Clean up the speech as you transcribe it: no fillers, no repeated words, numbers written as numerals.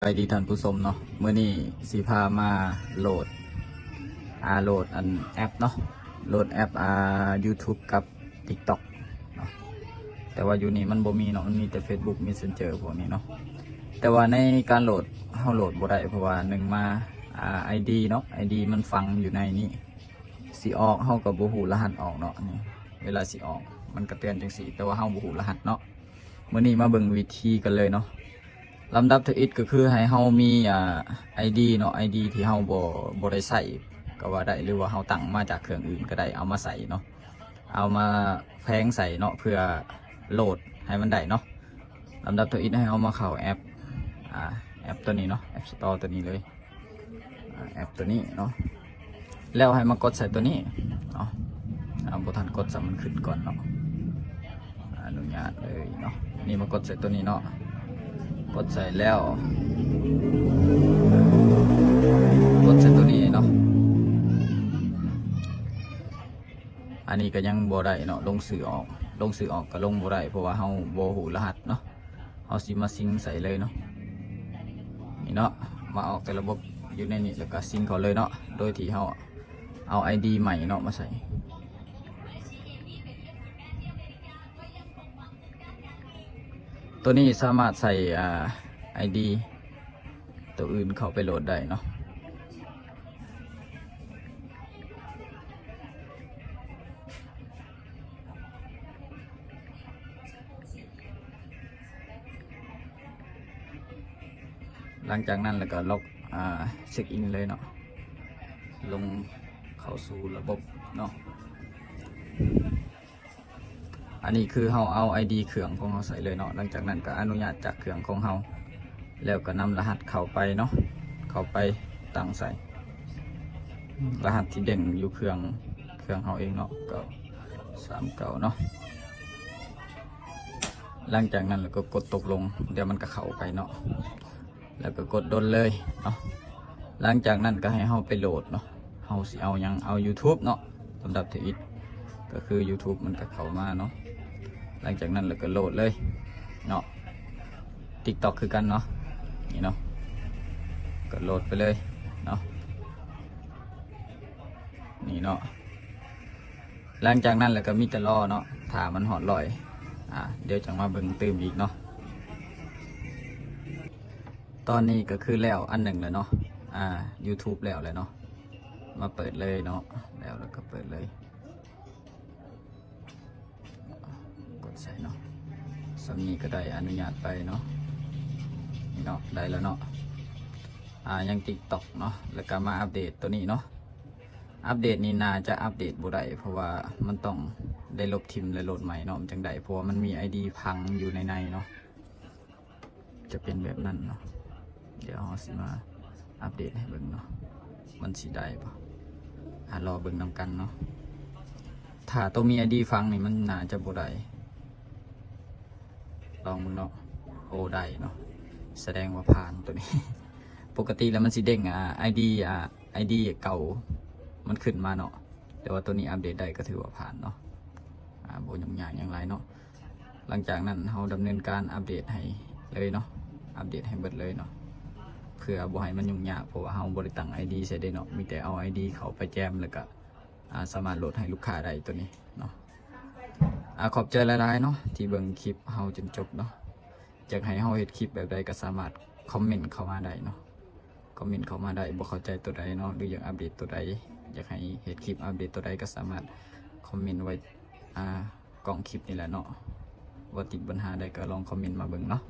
ไปดีท่านผู้ชมเนาะเมื่อนี้สีพามาโหลดโหลดแอปเนาะโหลดแอปYouTube กับ TikTok เนาะแต่ว่าอยู่นี่มันบ่มีเนาะมันมีแต่ Facebook Messenger พวกนี้เนาะแต่ว่าในการโหลดเโหลดบ่ได้เพราะว่าหนึ่งมาID เนาะ ID มันฝังอยู่ในนี้สิออกเฮากับบ่ฮู้รหัสออกเนาะนี่เวลาสิออกมันก็เตือนจังซี่แต่ว่าเฮาบ่ฮู้รหัสเนาะมื้อนี้มาเบิ่งวิธีกันเลยเนาะลำดับที่1ก็คือให้เฮามีID เนาะ ID ที่เฮาบ่ได้ใส่ก็ว่าได้หรือว่าเฮาตั้งมาจากเครื่องอื่นก็ได้เอามาใส่เนาะเอามาแพงใส่เนาะเพื่อโหลดให้มันได้เนาะลำดับที่1ให้เอามาเข้าแอปแอปตัวนี้เนาะแอป Store ตัวนี้เลยแอปตัวนี้เนาะแล้วให้มากดใส่ตัวนี้เนาะบ่ทันกดมันขึ้นก่อนเนาะอนุญาตเลยเนาะนี่มากดใส่ตัวนี้เนาะกดใส่แล้วกดใส่ตัวนี้เนาะอันนี้ก็ยังบ่ได้เนาะลงสื่อออกก็ลงบ่ได้เพราะว่าเฮาบ่ฮู้รหัสเนาะเฮาสิมาซิงใส่เลยเนาะนี่เนาะมาออกแต่ระบบอยู่ในนี้แล้วก็ซิงเขาเลยเนาะโดยที่เฮาเอา ID ใหม่เนาะมาใส่ตัวนี้สามารถใส่ID ตัวอื่นเข้าไปโหลดได้เนาะหลังจากนั้นแล้วก็ล็อกเช็คอินเลยเนาะลงเข้าสู่ระบบเนาะอันนี้คือเราเอา ID เครื่องของเราใส่เลยเนาะหลังจากนั้นก็อนุญาตจากเครื่องของเราแล้วก็นำรหัสเข้าไปเนาะเข้าไปตั้งใส่รหัสที่เด่นอยู่เครื่องเราเองเนาะก็39เนาะหลังจากนั้นเราก็กดตกลงเดี๋ยวมันก็เข้าไปเนาะแล้วก็กดดนเลยเนาะหลังจากนั้นก็ให้เราไปโหลดเนาะเราสิเอายังเอา YouTube เนาะสำหรับที่อิดก็คือ YouTube มันก็เข้ามาเนาะหลังจากนั้นเราก็โหลดเลยเนาะ TikTok คือกันเนาะนี่เนาะก็โหลดไปเลยเนาะนี่เนาะหลังจากนั้นเราก็มีแต่รอเนาะถ้ามันหอดลอยเดี๋ยวจะมาเบิ่งตื่มอีกเนาะตอนนี้ก็คือแล้วอันหนึ่งเลยเนาะYouTube แล้วเลยเนาะมาเปิดเลยเนาะแล้วก็เปิดเลยกดใส่เนาะสามีก็ได้อนุญาตไปเนาะนี่เนาะได้แล้วเนาะยัง TikTok เนาะแล้วก็มาอัปเดตตัวนี้เนาะอัปเดตนี่น่าจะอัปเดตบ่ได้เพราะว่ามันต้องได้ลบทิมและโหลดใหม่เนาะจังได้เพราะว่ามันมี ID พังอยู่ในเนาะจะเป็นแบบนั้นเนาะเดี๋ยวเราสิมาอัปเดตให้เบิ่งเนาะมันสิได้ปะรอเบิ่งนำกันเนาะถ้าตัวมี ID ฟังนี่มันน่าจะบ่ได้ลองมึงเนาะโอ้ได้เนาะแสดงว่าผ่านตัวนี้ ปกติแล้วมันสิเด้งID เก่ามันขึ้นมาเนาะแต่ว่าตัวนี้อัปเดตได้ก็ถือว่าผ่านเนาะบ่ยุ่งยากอย่างไรเนาะหลังจากนั้นเราดำเนินการอัปเดตให้เลยเนาะอัปเดตให้เบิดเลยเนาะเพื่อบ่ให้มันยุ่งยากเพราะว่าเราบริตั้ง ID ใส่ได้เนาะมีแต่เอา ID เขาไปแจมแล้วก็สามารถโหลดให้ลูกค้าได้ตัวนี้เนาะขอบใจหลายๆเนาะที่เบิ่งคลิปเราจนจบเนาะอยากให้เราเฮ็ดคลิปแบบใดก็สามารถคอมเมนต์เข้ามาได้เนาะคอมเมนต์เข้ามาได้บ่เข้าใจตัวใดเนาะหรืออยากอัปเดตตัวใดอยากให้เฮ็ดคลิปอัปเดตตัวใดก็สามารถคอมเมนต์ไว้กล่องคลิปนี่แหละเนาะว่าติดปัญหาใดก็ลองคอมเมนต์มาเบิ่งเนาะ